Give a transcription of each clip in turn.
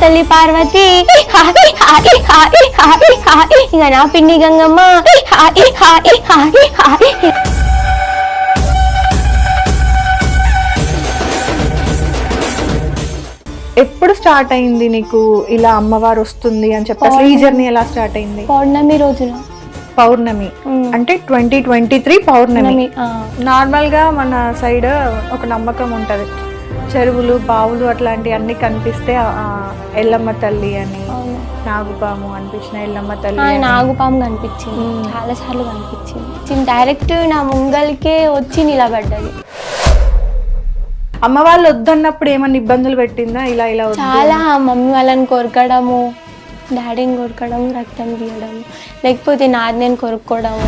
తల్లి పార్వతి ఇక నా పిండి గంగమ్మ ఎప్పుడు స్టార్ట్ అయింది నీకు ఇలా అమ్మవారు వస్తుంది అని చెప్పి అసలు ఈ జర్నీ ఎలా స్టార్ట్ అయింది? పౌర్ణమి రోజున. పౌర్ణమి అంటే 2023 పౌర్ణమి. నార్మల్ గా మన సైడ్ ఒక నమ్మకం ఉంటది, చెరువులు బావులు అట్లాంటి అన్ని కనిపిస్తే ఎల్లమ్మ తల్లి అని, నాగుపాము అనిపించిన ఎల్లమ్మ తల్లి. నాగుపాము కనిపించింది, చాలా సార్లు కనిపించింది. డైరెక్ట్ నా ముంగలికే వచ్చి నిలబడ్డది. అమ్మ వాళ్ళు వద్దన్నప్పుడు ఏమన్నా ఇబ్బందులు పెట్టిందా? ఇలా ఇలా చాలా, మమ్మీ వాళ్ళని కొరకడము, డాడీని కొరకడం, రక్తం తీయడం, లేకపోతే నాది నేను కొరుక్కోవడము.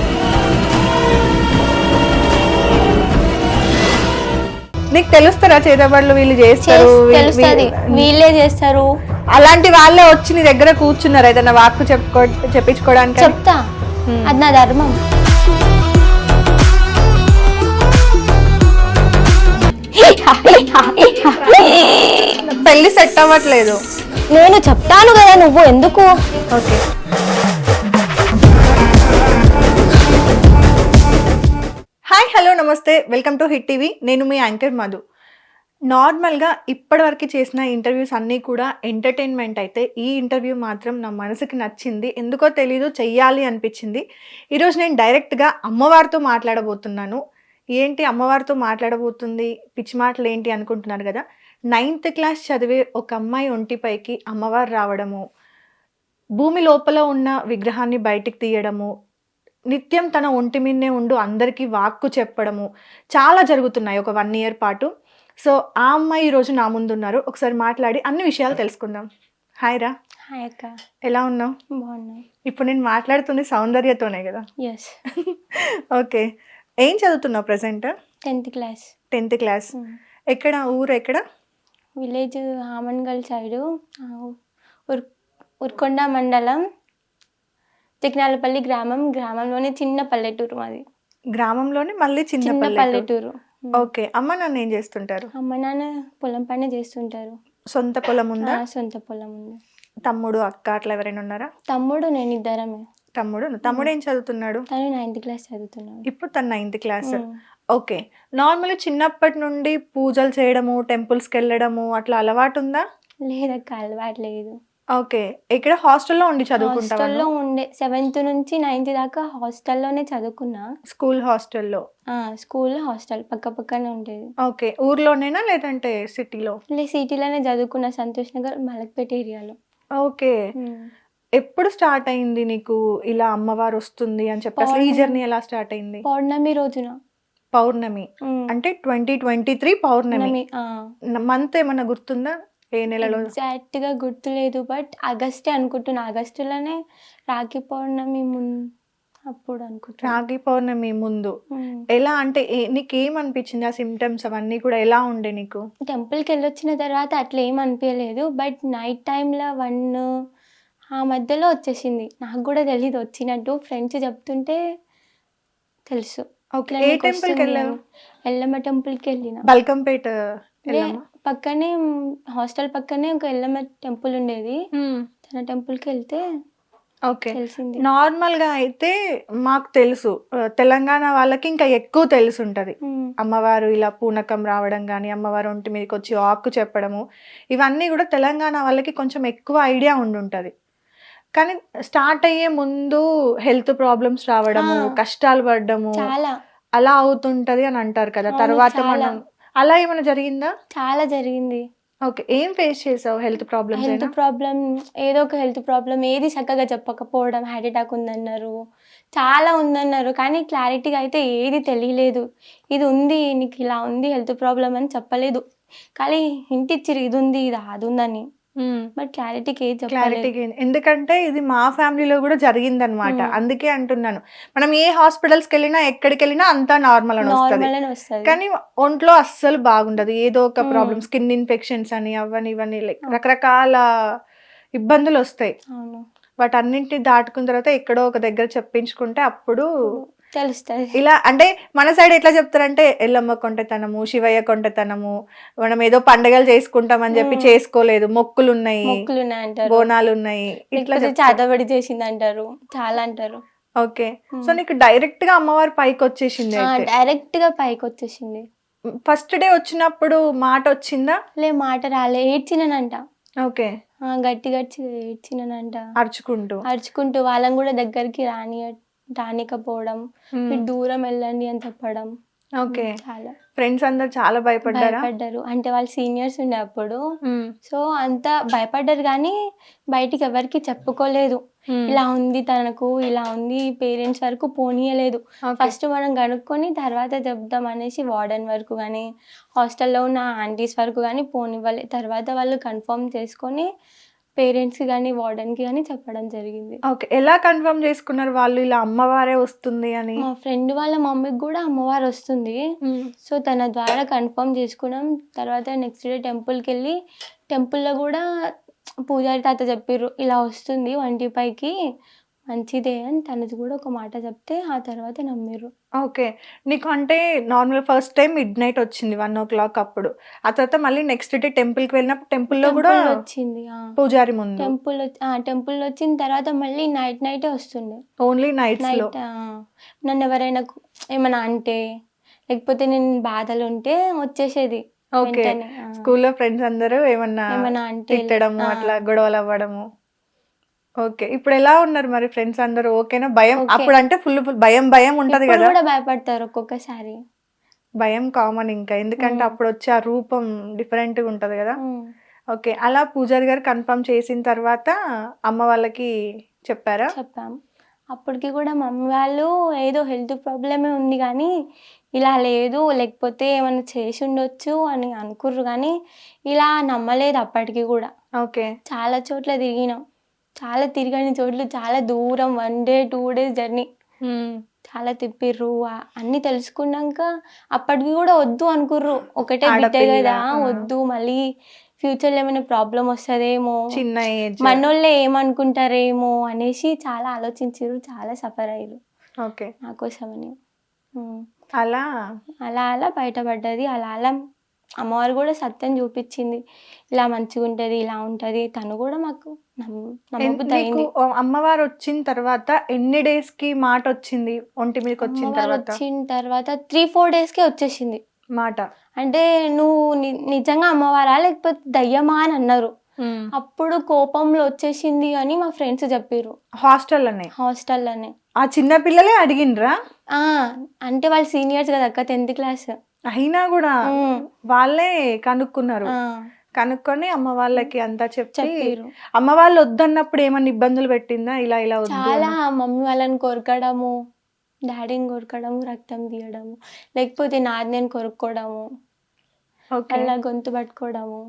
నీకు తెలుస్తారా చేతబడులు వీళ్ళు చేస్తారు? తెలుస్తుంది, వీళ్ళే చేస్తారు. అలాంటి వాళ్ళే వచ్చి నీ దగ్గర కూర్చున్నారు ఏదైనా వాక్కు చెప్పించుకోవడానికి? చెప్తా, అది నా ధర్మం. పెళ్లి సెట్ అవ్వట్లేదు. నేను చెప్తాను కదా, నువ్వు ఎందుకు? ఓకే. హాయ్, హలో, నమస్తే, వెల్కమ్ టు హిట్ టీవీ. నేను మీ యాంకర్ మధు. నార్మల్గా ఇప్పటివరకు చేసిన ఇంటర్వ్యూస్ అన్నీ కూడా ఎంటర్టైన్మెంట్ అయితే, ఈ ఇంటర్వ్యూ మాత్రం నా మనసుకి నచ్చింది. ఎందుకో తెలీదు, చెయ్యాలి అనిపించింది. ఈరోజు నేను డైరెక్ట్గా అమ్మవారితో మాట్లాడబోతున్నాను. ఏంటి అమ్మవారితో మాట్లాడబోతుంది, పిచ్చి మాటలు ఏంటి అనుకుంటున్నారు కదా. 9th క్లాస్ చదివే ఒక అమ్మాయి ఒంటిపైకి అమ్మవారు రావడము, భూమి లోపల ఉన్న విగ్రహాన్ని బయటికి తీయడము, నిత్యం తన ఒంటి మీదనే ఉండు అందరికీ వాక్కు చెప్పడము చాలా జరుగుతున్నాయి ఒక 1 year పాటు. సో ఆ అమ్మాయి ఈరోజు నా ముందు ఉన్నారు. ఒకసారి మాట్లాడి అన్ని విషయాలు తెలుసుకుందాం. హాయ్ రా. హాయ్ అక్క. ఎలా ఉన్నావు? బాగున్నా. ఇప్పుడు నేను మాట్లాడుతుంది సౌందర్యతోనే కదా? ఎస్. ఓకే. ఏం చదువుతున్నావు present? 10th class. 10th class. ఎక్కడ ఊరు? ఎక్కడ? విలేజ్ ఆమన్గల్ సైడు, ఉర్కొండ మండలం, తిక్నాలపల్లి గ్రామం. గ్రామంలోనే చిన్న పల్లెటూరు మాది. గ్రామంలోనే మళ్ళీ చిన్న పల్లెటూరు. ఓకే. అమ్మ నాన్న ఏం చేస్తుంటారు? అమ్మ నాన్న పొలం పని చేస్తుంటారు. సొంత పొలం ఉందా? సొంత పొలం ఉంది. తమ్ముడు అక్క అట్లా ఎవరైనా ఉన్నారా? తమ్ముడు నేను ఇద్దరమే. తమ్ముడు ఏం చదువుతున్నాడు? తను 9th క్లాస్ చదువుతున్నాడు. ఇప్పుడు తను 9th క్లాస్. ఓకే. నార్మల్గా చిన్నప్పటి నుండి పూజలు చేయడము, టెంపుల్స్కి వెళ్ళడము అట్లా అలవాటు ఉందా? లేదక్క, అలవాటు లేదు. ఓకే. ఇక్కడ హాస్టల్లో ఉండి చదువుకుంటా? హాస్టల్లో ఉండే 7th నుంచి 9th దాకా హాస్టల్లోనే చదువుకున్నా. స్కూల్ హాస్టల్లో? స్కూల్ హాస్టల్ పక్క పక్కనే ఉండేది. ఓకే. ఊర్లోనేనా లేదంటే సిటీలో? సిటీలోనే చదువుకున్నా, సంతోష్ నగర్, మలక్పేట ఏరియాలో. ఓకే. ఎప్పుడు స్టార్ట్ అయింది నీకు ఇలా అమ్మవారు వస్తుంది అని చెప్పి అసలు ఈ జర్నీ ఎలా స్టార్ట్ అయింది? పౌర్ణమి రోజున. పౌర్ణమి అంటే 2023 పౌర్ణమి. మంత్ ఏమన్నా గుర్తుందా? ఏ నెలలో? ఎగ్జాక్ట్ గా గుర్తులేదు, బట్ ఆగస్టే అనుకుంటున్నా. ఆగస్టులోనే రాఖీ పౌర్ణమి అప్పుడు అనుకుంటున్నా. రాఖీ పౌర్ణమి ముందు ఎలా అంటే నీకేమనిపించింది? ఆ సిమ్టమ్స్ అవన్నీ కూడా ఎలా ఉండే నీకు? టెంపుల్కి వెళ్ళొచ్చిన తర్వాత అట్లా ఏం అనిపించలేదు, బట్ నైట్ టైంలో 1 ఆ మధ్యలో వచ్చేసింది. నాకు కూడా తెలీదు వచ్చినట్టు, ఫ్రెండ్స్ చెప్తుంటే తెలుసు. ఏ టెంపుల్కి వెళ్ళావు? ఎల్లమ్మ టెంపుల్కి వెళ్ళిన. బల్కంపేట పక్కనే, హాస్టల్ పక్కనే ఒక ఎల్లమ్మ టెంపుల్ ఉండేది. తన టెంపుల్కి వెళ్తే తెలిసింది. నార్మల్ గా అయితే మాకు తెలుసు, తెలంగాణ వాళ్ళకి ఇంకా ఎక్కువ తెలిసి ఉంటది. అమ్మవారు ఇలా పూనకం రావడం కానీ, అమ్మవారు ఒంటి మీదకి వచ్చి ఆకు చెప్పడము, ఇవన్నీ కూడా తెలంగాణ వాళ్ళకి కొంచెం ఎక్కువ ఐడియా ఉండుంటది. కానీ స్టార్ట్ అయ్యే ముందు హెల్త్ ప్రాబ్లమ్స్ రావడము, కష్టాలు పడడము అలా అవుతుంటది అని అంటారు కదా. తర్వాత మనం అలా ఏమైనా జరిగిందా? చాలా జరిగింది. ఓకే. ఏం ఫేస్ చేసావు? Health problem? ఏదో ఒక హెల్త్ ప్రాబ్లం, ఏది చక్కగా చెప్పకపోవడం, హార్ట్ అటాక్ ఉందన్నారు, చాలా ఉందన్నారు, కానీ క్లారిటీగా అయితే ఏది తెలియలేదు. ఇది ఉంది, నీకు ఇలా ఉంది హెల్త్ ప్రాబ్లం అని చెప్పలేదు, కానీ హింట్ ఇచ్చిరు ఇది ఉంది, ఇది అది ఉందని. బట్ క్లారిటీకి ఎందుకంటే ఇది మా ఫ్యామిలీలో కూడా జరిగిందనమాట. అందుకే అంటున్నాను, మనం ఏ హాస్పిటల్స్కి వెళ్ళినా ఎక్కడికి వెళ్ళినా అంతా నార్మల్ అని వస్తుంది, కానీ ఒంట్లో అస్సలు బాగుండదు. ఏదో ఒక ప్రాబ్లం, స్కిన్ ఇన్ఫెక్షన్స్ అని అవన్నీ ఇవన్నీ రకరకాల ఇబ్బందులు వస్తాయి. వాటన్నింటిని దాటుకున్న తర్వాత ఎక్కడో ఒక దగ్గర చెప్పించుకుంటే అప్పుడు తెలుస్తుంది. ఇలా అంటే మన సైడ్ ఎట్లా చెప్తారంటే ఎల్లమ్మ కొంటెతనము, శివయ్య కొంటెతనము, మనం ఏదో పండగలు చేసుకుంటామని చెప్పి చేసుకోలేదు, మొక్కులు ఉన్నాయి, మొక్కులు ఉన్నాయంటారు, బోనాలు ఉన్నాయి, ఇట్లా లేకపోతే చాతబడి చేసింది అంటారు, చాలా అంటారు. ఓకే. సో నీకు డైరెక్ట్ గా అమ్మవారి పైకి వచ్చేసింది అయితే? డైరెక్ట్ గా పైకి వచ్చేసింది. ఫస్ట్ డే వచ్చినప్పుడు మాట వచ్చిందా? మాట రాలే, ఏడ్చినానంట. ఓకే. గట్టి గట్టి ఏడ్చినానంట, అరుచుకుంటూ వాళ్ళని కూడా దగ్గరికి రానికపోవడం, మీరు దూరం వెళ్ళండి అని చెప్పడం. ఓకే. చాలా ఫ్రెండ్స్ అందరు చాలా భయపడ్డారు. అంటే వాళ్ళు సీనియర్స్ ఉండే అప్పుడు, సో అంత భయపడ్డారు కానీ బయటికి ఎవరికి చెప్పుకోలేదు. ఇలా ఉంది తనకు, ఇలా ఉంది, పేరెంట్స్ వరకు పోనీయలేదు. ఫస్ట్ మనం కనుక్కొని తర్వాత చెప్దాం అనేసి వార్డెన్ వరకు కానీ హాస్టల్లో ఉన్న ఆంటీస్ వరకు కానీ పోనివ్వలే. తర్వాత వాళ్ళు కన్ఫర్మ్ చేసుకొని పేరెంట్స్కి కానీ వార్డెన్కి కానీ చెప్పడం జరిగింది. ఓకే. ఎలా కన్ఫర్మ్ చేసుకున్నారు వాళ్ళు ఇలా అమ్మవారే వస్తుంది అని? మా ఫ్రెండ్ వాళ్ళ మమ్మీకి కూడా అమ్మవారు వస్తుంది, సో తన ద్వారా కన్ఫర్మ్ చేసుకున్నాం. తర్వాత నెక్స్ట్ డే టెంపుల్కి వెళ్ళి, టెంపుల్లో కూడా పూజారి తాత చెప్పారు ఇలా వస్తుంది వంటిపైకి, మంచిదే అని తనది కూడా ఒక మాట చెప్తే ఆ తర్వాత నమ్మిరు. ఓకే. నీకు అంటే normal first time mid night వచ్చింది 1 o'clock అప్పుడు, ఆ తర్వాత మళ్ళీ నెక్స్ట్ డే టెంపుల్కి వెళ్ళినప్పుడు టెంపుల్లో కూడా వచ్చింది పూజారి ముందు. టెంపుల్ వచ్చిన తర్వాత మళ్ళీ నైటే వస్తుండే. Only night? నన్ను ఎవరైనా ఏమైనా అంటే, లేకపోతే నేను బాధలు ఉంటే వచ్చేసేది. ఓకే. స్కూల్లో ఫ్రెండ్స్ అందరూ ఏమన్నా అంటే తిట్టడము, అట్లా గొడవలు అవ్వడము. ఓకే. ఇప్పుడు ఎలా ఉన్నారు మరి ఫ్రెండ్స్ అందరూ? ఓకేనా? భయం అప్పుడు అంటే ఫుల్ భయం ఉంటది కదా? కూడా భయపడతారు ఒక్కొక్కసారి. భయం కామన్ ఇంకా, ఎందుకంటే అప్పుడు వచ్చే ఆ రూపం డిఫరెంట్ గా ఉంటది కదా. ఓకే. అలా పూజారి గారు కన్ఫర్మ్ చేసిన తర్వాత అమ్మ వాళ్ళకి చెప్పారా? చెప్పాం. అప్పటికి కూడా మమ్మీ వాళ్ళు ఏదో హెల్త్ ప్రాబ్లమే ఉంది కానీ ఇలా లేదు, లేకపోతే ఏమైనా చేసి ఉండొచ్చు అని అనుకుర్రు కానీ ఇలా నమ్మలేదు అప్పటికి కూడా. ఓకే. చాలా చోట్ల తిరిగినాం, చాలా తిరగని చోట్లు, చాలా దూరం, 1 day 2 days జర్నీ, చాలా తిప్పిర్రు. అన్ని తెలుసుకున్నాక అప్పటికి కూడా వద్దు అనుకుర్రు, ఒకటే బిడ్డ కదా వద్దు, మళ్ళీ ఫ్యూచర్లో ఏమైనా ప్రాబ్లం వస్తుందేమో, చిన్న ఏజ్, మనోళ్ళే ఏమనుకుంటారేమో అనేసి చాలా ఆలోచించారు, చాలా సఫర్ అయ్యారు. ఓకే. నా కోసమని అలా అలా బయటపడ్డది. అలా అమ్మవారు కూడా సత్యం చూపించింది, ఇలా మంచిగా ఉంటుంది, ఇలా ఉంటుంది. తను కూడా మాకు నమ్మబుద్ధి అయింది. అమ్మవారు వచ్చిన తర్వాత ఎన్ని డేస్ కి మాట వచ్చింది ఒంటి మీదకి? వచ్చిన తర్వాత 3-4 daysకే వచ్చేసింది మాట. అంటే నువ్వు నిజంగా అమ్మవారా లేకపోతే దయ్యమా అని అన్నారు. అప్పుడు కోపంలో వచ్చేసింది అని మా ఫ్రెండ్స్ చెప్పారు. హాస్టల్లోనే ఆ చిన్న పిల్లలే అడిగిండ్రా? అంటే వాళ్ళు సీనియర్స్ కదా అక్క, 10th class అయినా కూడా వాళ్ళే కనుక్కున్నారు. కనుక్కొని అమ్మ వాళ్ళకి అంతా చెప్పారు. అమ్మ వాళ్ళు వద్దన్నప్పుడు ఏమన్నా ఇబ్బందులు పెట్టిందా? ఇలా చాలా మమ్మీ వాళ్ళని కొరకడము, డాడీని కొరకడము, రక్తం తీయడము, లేకపోతే నాది నేను కొరుక్కోవడము, అలా గొంతు పట్టుకోవడము.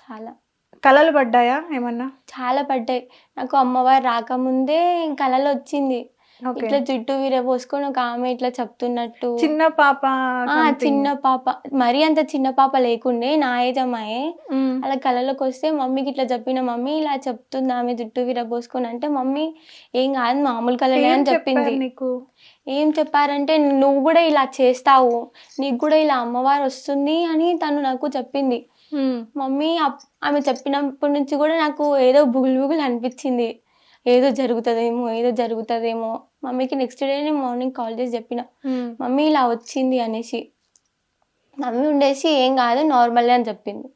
చాలా కళలు పడ్డాయా ఏమన్నా? చాలా పడ్డాయి. నాకు అమ్మవారు రాకముందే కళలు వచ్చింది, ఇట్లా జుట్టు విరబోసుకొని ఒక ఆమె ఇట్లా చెప్తున్నట్టు. చిన్న పాప మరీ అంత చిన్న పాప లేకుండే, నా ఏజ్ అమ్మాయి. అలా కళలోకి వస్తే మమ్మీకి ఇట్లా చెప్పిన, మమ్మీ ఇలా చెప్తుంది ఆమె జుట్టు విరబోసుకొని అంటే, మమ్మీ ఏం కాదు మామూలు కళలే అని చెప్పింది. ఏం చెప్పారంటే నువ్వు కూడా ఇలా చేస్తావు, నీకు కూడా ఇలా అమ్మవారు వస్తుంది అని తను నాకు చెప్పింది. మమ్మీ ఆమె చెప్పినప్పటి నుంచి కూడా నాకు ఏదో బుగులు అనిపించింది, ఏదో జరుగుతుందేమో. మమ్మీకి నెక్స్ట్ డే నేను మార్నింగ్ కాల్ చేసి చెప్పిన, మమ్మీ ఇలా వచ్చింది అనేసి. మమ్మీ ఉండేసి ఏం కాదు నార్మల్ అని చెప్పింది.